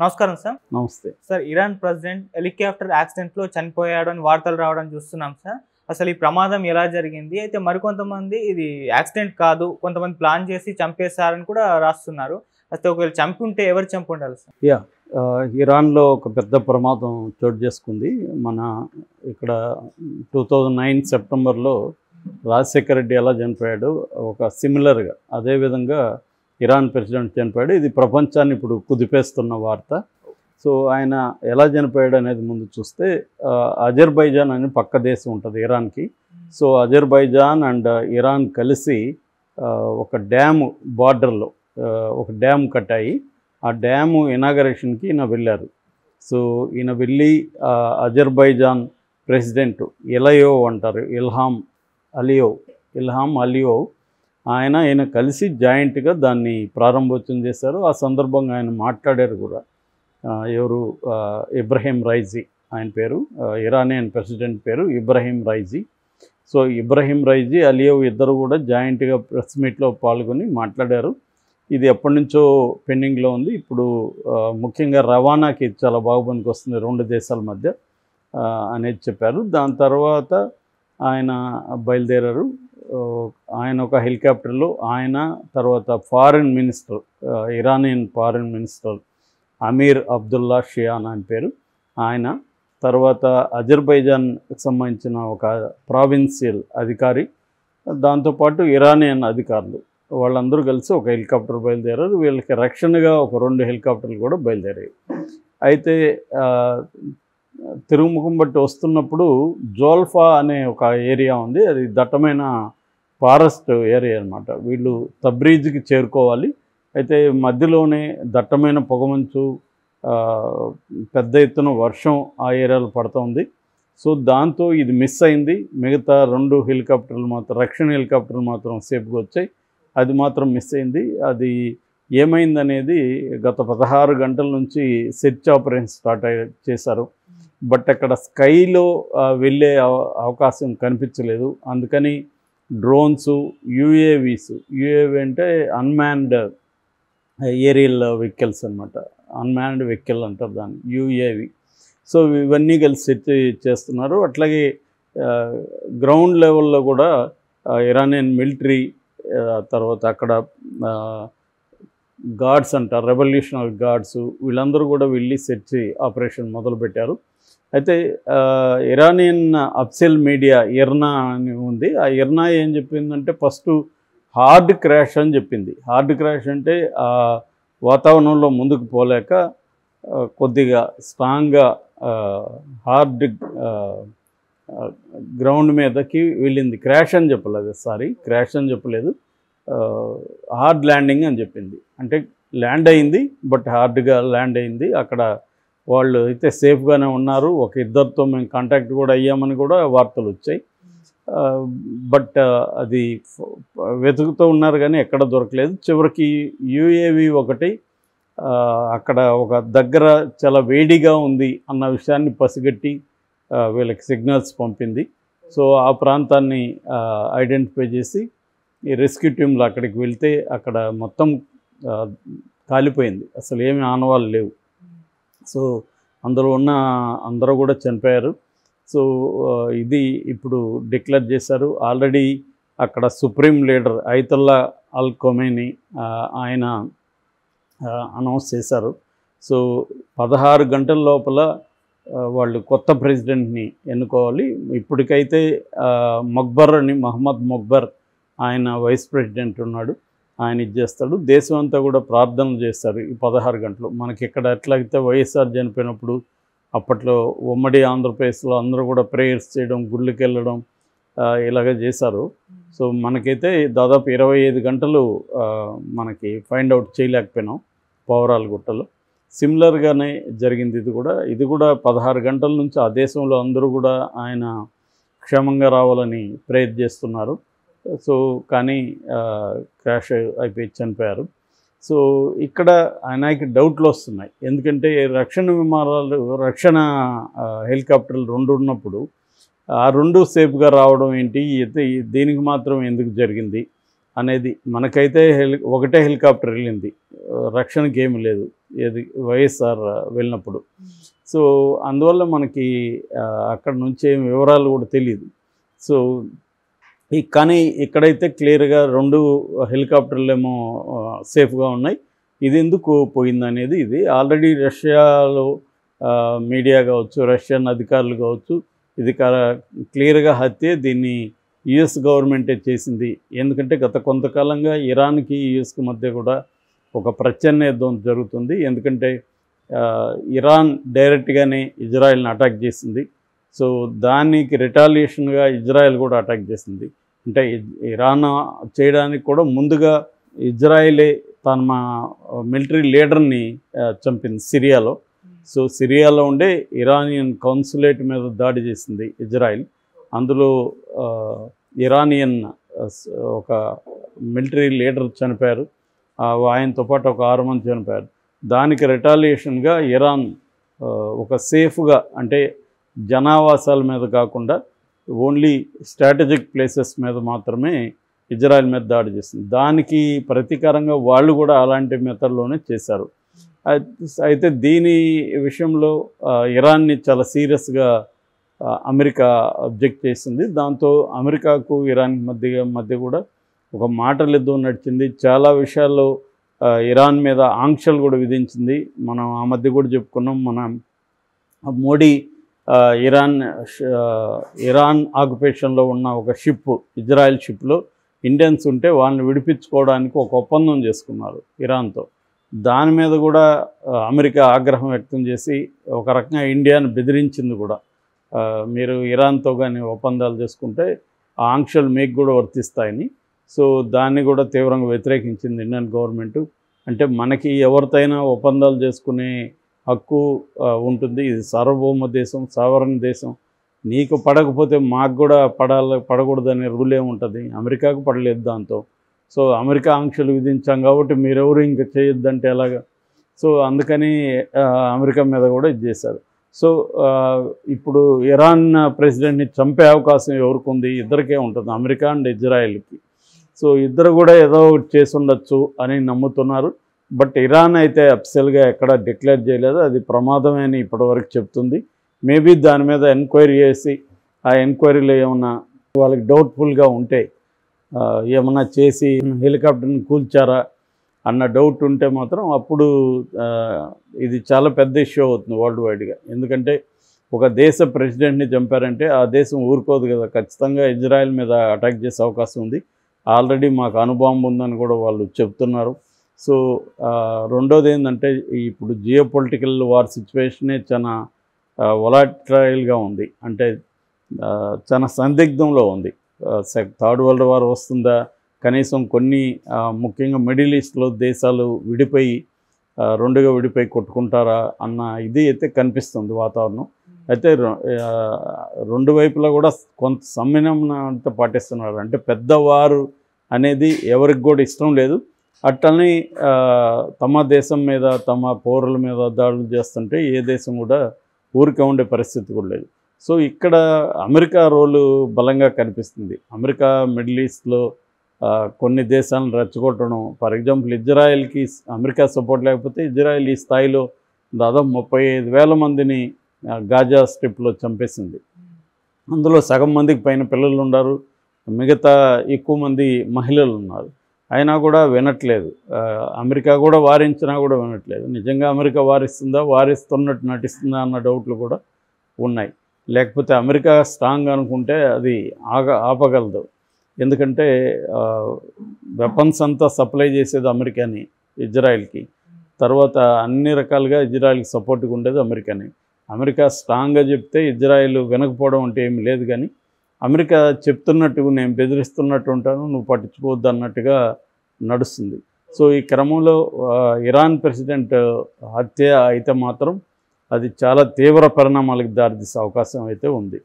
నమస్కారం సార్. నమస్తే sir, Iran president helicopter యాక్సిడెంట్లో చనిపోయాడు అని వార్తలు రావడం చూస్తున్నాం సార్. అసలు ఈ ప్రమాదం ఎలా జరిగింది? అయితే మరికొంతమంది ఇది యాక్సిడెంట్ కాదు, కొంతమంది ప్లాన్ చేసి చంపేశారని కూడా రాస్తున్నారు. అయితే ఒకవేళ చంపుంటే ఎవరు చంపుండాలి సార్? ఇరాన్లో ఒక పెద్ద ప్రమాదం చోటు చేసుకుంది. మన ఇక్కడ 2009 సెప్టెంబర్లో రాజశేఖర రెడ్డి ఎలా చనిపోయాడు, ఒక సిమిలర్గా అదేవిధంగా ఇరాన్ ప్రెసిడెంట్ చనిపోయాడు. ఇది ప్రపంచాన్ని ఇప్పుడు కుదిపేస్తున్న వార్త. సో ఆయన ఎలా చనిపోయాడు అనేది ముందు చూస్తే, అజర్బైజాన్ అని పక్క దేశం ఉంటుంది ఇరాన్కి. సో అజర్బైజాన్ అండ్ ఇరాన్ కలిసి ఒక డ్యామ్ బార్డర్లో ఒక డ్యామ్ కట్టాయి. ఆ డ్యాము ఇనాగరేషన్కి ఈయన వెళ్ళారు. సో ఈయన వెళ్ళి అజర్బైజాన్ ప్రెసిడెంట్ ఇలయోవ్ అంటారు, ఇల్హాం అలియోవ్, ఆయన కలిసి జాయింట్గా దాన్ని ప్రారంభోత్సవం చేశారు. ఆ సందర్భంగా ఆయన మాట్లాడారు కూడా. ఎవరు, ఇబ్రహీం రైజీ ఆయన పేరు, ఇరానియన్ ప్రెసిడెంట్ పేరు ఇబ్రహీం రైజీ. సో ఇబ్రహీం రైజీ, అలియోవ్ ఇద్దరు కూడా జాయింట్గా ప్రెస్ మీట్లో పాల్గొని మాట్లాడారు. ఇది ఎప్పటి నుంచో పెండింగ్లో ఉంది. ఇప్పుడు ముఖ్యంగా రవాణాకి చాలా బాగా పనికి వస్తుంది రెండు దేశాల మధ్య అనేది చెప్పారు. దాని తర్వాత ఆయన బయలుదేరారు. ఆయన ఒక హెలికాప్టర్లో, ఆయన తర్వాత foreign minister, Iranian foreign minister Amir Abdollahian ఆయన పేరు, ఆయన తర్వాత అజర్బైజాన్కి సంబంధించిన ఒక ప్రావిన్షియల్ అధికారి, దాంతోపాటు ఇరానియన్ అధికారులు, వాళ్ళందరూ కలిసి ఒక హెలికాప్టర్ బయలుదేరారు. వీళ్ళకి రక్షణగా ఒక 2 హెలికాప్టర్లు కూడా బయలుదేరాయి. అయితే తిరుగుముఖం బట్టి వస్తున్నప్పుడు జోల్ఫా అనే ఒక ఏరియా ఉంది, అది దట్టమైన ఫారెస్ట్ ఏరియా అనమాట. వీళ్ళు తబ్రీజ్కి చేరుకోవాలి. అయితే మధ్యలోనే దట్టమైన పొగమంచు, పెద్ద ఎత్తున వర్షం ఆ ఏరియాలో పడుతుంది. సో దాంతో ఇది మిస్ అయింది. మిగతా 2 హెలికాప్టర్లు మాత్రం, రక్షణ హెలికాప్టర్లు మాత్రం సేఫ్గా వచ్చాయి. అది మాత్రం మిస్ అయింది. అది ఏమైందనేది గత 16 గంటల నుంచి సెర్చ్ ఆపరేషన్ స్టార్ట్ చేశారు. బట్ అక్కడ స్కైలో వెళ్ళే అవకాశం కనిపించలేదు. అందుకని డ్రోన్స్, యూఏవీ అంటే అన్మ్యాన్డ్ ఏరియల్ వెహికల్స్ అనమాట, అన్మ్యాన్డ్ వెహికల్ అంటారు దాన్ని, యూఏవీ. సో ఇవన్నీ కలిసి సెర్చ్ చేస్తున్నారు. అట్లాగే గ్రౌండ్ లెవెల్లో కూడా ఇరానియన్ మిలిటరీ, తర్వాత అక్కడ గార్డ్స్ అంటారు, రెవల్యూషనరీ గార్డ్స్, వీళ్ళందరూ కూడా వెళ్ళి సెర్చ్ ఆపరేషన్ మొదలుపెట్టారు. అయితే ఇరానియన్ అఫ్సియల్ మీడియా ఇర్నా అని ఉంది. ఆ ఇర్నా ఏం చెప్పిందంటే, ఫస్ట్ హార్డ్ క్రాష్ అని చెప్పింది. హార్డ్ క్రాష్ అంటే వాతావరణంలో ముందుకు పోలేక కొద్దిగా స్ట్రాంగ్గా హార్డ్ గ్రౌండ్ మీదకి వెళ్ళింది. క్రాష్ అని చెప్పలేదు, హార్డ్ ల్యాండింగ్ అని చెప్పింది. అంటే ల్యాండ్ అయింది, బట్ హార్డ్గా ల్యాండ్ అయింది. అక్కడ వాళ్ళు అయితే సేఫ్గానే ఉన్నారు. ఒక ఇద్దరితో మేము కాంటాక్ట్ కూడా అయ్యామని కూడా వార్తలు వచ్చాయి. బట్ అది వెతుకుతూ ఉన్నారు కానీ ఎక్కడ దొరకలేదు. చివరికి యూఏవీ ఒకటి అక్కడ ఒక దగ్గర చాలా వేడిగా ఉంది అన్న విషయాన్ని పసిగట్టి వీళ్ళకి సిగ్నల్స్ పంపింది. సో ఆ ప్రాంతాన్ని ఐడెంటిఫై చేసి ఈ రెస్క్యూ టీంలు అక్కడికి వెళ్తే అక్కడ మొత్తం కాలిపోయింది, అసలు ఏమి ఆనవాళ్ళు లేవు. సో అందులో ఉన్న అందరూ కూడా చనిపోయారు. సో ఇది ఇప్పుడు డిక్లేర్ చేశారు. ఆల్రెడీ అక్కడ సుప్రీం లీడర్ అయతుల్లా అల్ ఖొమైనీ ఆయన అనౌన్స్ చేశారు. సో 16 గంటల లోపల వాళ్ళు కొత్త ప్రెసిడెంట్ని ఎన్నుకోవాలి. ఇప్పటికైతే మహమ్మద్ మొక్బర్ ఆయన వైస్ ప్రెసిడెంట్ ఉన్నాడు, ఆయన ఇచ్చేస్తాడు. దేశం అంతా కూడా ప్రార్థనలు చేస్తారు ఈ 16 గంటలు. మనకి ఇక్కడ ఎట్లయితే వైఎస్ఆర్ చనిపోయినప్పుడు అప్పట్లో ఉమ్మడి ఆంధ్రప్రదేశ్లో అందరూ కూడా ప్రేయర్స్ చేయడం, గుళ్ళకి వెళ్ళడం ఇలాగ చేశారు. సో మనకైతే దాదాపు 25 గంటలు మనకి ఫైండ్ అవుట్ చేయలేకపోయినాం పౌరాల గుట్టలో. సిమిలర్గానే జరిగింది ఇది కూడా 16 గంటల నుంచి ఆ దేశంలో అందరూ కూడా ఆయన క్షేమంగా రావాలని ప్రేయర్ చేస్తున్నారు. సో కానీ క్రాష్ అయిపోయి చనిపోయారు. సో ఇక్కడ ఆయనకి డౌట్లు వస్తున్నాయి. ఎందుకంటే రక్షణ హెలికాప్టర్లు 2 ఉన్నప్పుడు ఆ 2 సేఫ్గా రావడం ఏంటి, దీనికి మాత్రం ఎందుకు జరిగింది అనేది. మనకైతే ఒకటే హెలికాప్టర్ వెళ్ళింది, రక్షణకి ఏమి లేదు. ఏది వైఎస్ఆర్ వెళ్ళినప్పుడు. సో అందువల్ల మనకి అక్కడ నుంచి ఏం వివరాలు కూడా తెలియదు. సో కానీ ఇక్కడైతే క్లియర్గా 2 హెలికాప్టర్లేమో సేఫ్గా ఉన్నాయి. ఇది ఎందుకు పోయిందనేది ఇది ఆల్రెడీ రష్యాలో మీడియా కావచ్చు, రష్యన్ అధికారులు కావచ్చు, ఇది క్లియర్గా హత్య, దీన్ని యుఎస్ గవర్నమెంటే చేసింది. ఎందుకంటే గత కొంతకాలంగా ఇరాన్కి యుఎస్కి మధ్య కూడా ఒక ప్రచ్ఛన్న యుద్ధం జరుగుతుంది. ఎందుకంటే ఇరాన్ డైరెక్ట్గానే ఇజ్రాయెల్ని అటాక్ చేసింది. సో దానికి రిటాలియేషన్గా ఇజ్రాయెల్ కూడా అటాక్ చేసింది. అంటే ఇరాన్ చేయడానికి కూడా ముందుగా ఇజ్రాయెలే తన మిలిటరీ లీడర్ని చంపింది సిరియాలో. సో సిరియాలో ఉండే ఇరానియన్ కౌన్సులేట్ మీద దాడి చేసింది ఇజ్రాయెల్. అందులో ఇరానియన్ ఒక మిలిటరీ లీడర్ చనిపోయారు. ఆయనతో పాటు ఒక 6 మంది చనిపోయారు. దానికి రిటాలియేషన్గా ఇరాన్ ఒక సేఫ్గా, అంటే జనావాసాల మీద కాకుండా ఓన్లీ స్ట్రాటజిక్ ప్లేసెస్ మీద మాత్రమే ఇజ్రాయెల్ మీద దాడి చేసింది. దానికి ప్రతీకారంగా వాళ్ళు కూడా అలాంటి మెథడ్లోనే చేశారు. అయితే దీని విషయంలో ఇరాన్ని చాలా సీరియస్గా అమెరికా అబ్జెక్ట్ చేసింది. దాంతో అమెరికాకు ఇరాన్ మధ్య కూడా ఒక మాటల యుద్ధం నడిచింది. చాలా విషయాల్లో ఇరాన్ మీద ఆంక్షలు కూడా విధించింది. మనం ఆ మధ్య కూడా చెప్పుకున్నాం. మన మోడీ ఇరాన్ ఆక్యుపేషన్లో ఉన్న ఒక షిప్, ఇజ్రాయెల్ షిప్లో ఇండియన్స్ ఉంటే వాళ్ళని విడిపించుకోవడానికి ఒక ఒప్పందం చేసుకున్నారు ఇరాన్తో. దాని మీద కూడా అమెరికా ఆగ్రహం వ్యక్తం చేసి ఒక రకంగా ఇండియాను బెదిరించింది కూడా. మీరు ఇరాన్తో కానీ ఒప్పందాలు చేసుకుంటే ఆ ఆంక్షలు మీకు కూడా వర్తిస్తాయని. సో దాన్ని కూడా తీవ్రంగా వ్యతిరేకించింది ఇండియన్ గవర్నమెంటు. అంటే మనకి ఎవరితోనైనా ఒప్పందాలు చేసుకునే హక్కు ఉంటుంది. ఇది సార్వభౌమ దేశం, సావరణ దేశం. నీకు పడకపోతే మాకు కూడా పడకూడదనే రూల్ ఏముంటుంది? అమెరికాకు పడలేదు దాంతో. సో అమెరికా ఆంక్షలు విధించాం కాబట్టి మీరెవరు ఇంకా చేయొద్దంటే ఎలాగా? సో అందుకని అమెరికా మీద కూడా ఇది చేశారు. సో ఇప్పుడు ఇరాన్ ప్రెసిడెంట్ని చంపే అవకాశం ఎవరికి ఉంది? ఇద్దరికే ఉంటుంది, అమెరికా అండ్ ఇజ్రాయెల్కి. సో ఇద్దరు కూడా ఏదో ఒకటి చేసి ఉండొచ్చు అని నమ్ముతున్నారు. బట్ ఇరాన్ అయితే అఫిషియల్గా ఎక్కడ డిక్లేర్ చేయలేదు. అది ప్రమాదమే అని ఇప్పటివరకు చెప్తుంది. మేబీ దాని మీద ఎంక్వైరీ చేసి ఆ ఎంక్వైరీలో ఏమన్నా వాళ్ళకి డౌట్ఫుల్గా ఉంటే, ఏమన్నా చేసి హెలికాప్టర్ని కూల్చారా అన్న డౌట్ ఉంటే మాత్రం అప్పుడు ఇది చాలా పెద్ద ఇష్యూ అవుతుంది వరల్డ్ వైడ్గా. ఎందుకంటే ఒక దేశ ప్రెసిడెంట్ని చంపారంటే ఆ దేశం ఊరుకోదు కదా, ఖచ్చితంగా ఇజ్రాయెల్ మీద అటాక్ చేసే అవకాశం ఉంది. ఆల్రెడీ మాకు అణుబాంబు ఉందని కూడా వాళ్ళు చెప్తున్నారు. సో రెండోది ఏంటంటే ఇప్పుడు జియో పొలిటికల్ వార్ సిచ్యువేషనే చాలా వొలాటైల్గా ఉంది. అంటే చాలా సందిగ్ధంలో ఉంది. థర్డ్ వరల్డ్ వార్ వస్తుందా, కనీసం కొన్ని ముఖ్యంగా మిడిల్ ఈస్ట్లో దేశాలు రెండుగా విడిపోయి కొట్టుకుంటారా అన్న ఇది అయితే కనిపిస్తుంది వాతావరణం. అయితే రెండు వైపులా కూడా కొంత సంయమనంతో పాటిస్తున్నారు. అంటే పెద్దవారు అనేది ఎవరికి కూడా ఇష్టం లేదు. అట్లని తమ దేశం మీద తమ పౌరుల మీద దాడులు చేస్తుంటే ఏ దేశం కూడా ఊరికే ఉండే పరిస్థితి కూడా లేదు. సో ఇక్కడ అమెరికా రోలు బలంగా కనిపిస్తుంది. అమెరికా మిడిల్ ఈస్ట్లో కొన్ని దేశాలను రెచ్చగొట్టడం, ఫర్ ఎగ్జాంపుల్ ఇజ్రాయెల్కి అమెరికా సపోర్ట్ లేకపోతే ఇజ్రాయెల్ ఈ స్థాయిలో దాదాపు 35,000 మందిని గాజా స్ట్రిప్లో చంపేసింది. అందులో సగం మందికి పైన పిల్లలు ఉన్నారు, మిగతా ఎక్కువ మంది మహిళలు ఉన్నారు. అయినా కూడా వినట్లేదు. అమెరికా కూడా వారించినా కూడా వినట్లేదు. నిజంగా అమెరికా వారిస్తుందా, వారిస్తున్నట్టు నటిస్తుందా అన్న డౌట్లు కూడా ఉన్నాయి. లేకపోతే అమెరికా స్ట్రాంగ్ అనుకుంటే అది ఆపగలదు. ఎందుకంటే వెపన్స్ అంతా సప్లై చేసేది అమెరికాని ఇజ్రాయెల్కి. తర్వాత అన్ని రకాలుగా ఇజ్రాయెల్కి సపోర్ట్గా ఉండేది అమెరికాని. అమెరికా స్ట్రాంగ్గా చెప్తే ఇజ్రాయెల్ వినకపోవడం అంటే ఏమి లేదు. కానీ అమెరికా చెప్తున్నట్టు నేను బెదిరిస్తున్నట్టు ఉంటాను, నువ్వు పట్టించుకోవద్దు అన్నట్టుగా నడుస్తుంది. సో ఈ క్రమంలో ఇరాన్ ప్రెసిడెంట్ హత్య అయితే మాత్రం అది చాలా తీవ్ర పరిణామాలకు దారితీసే అవకాశం అయితే ఉంది.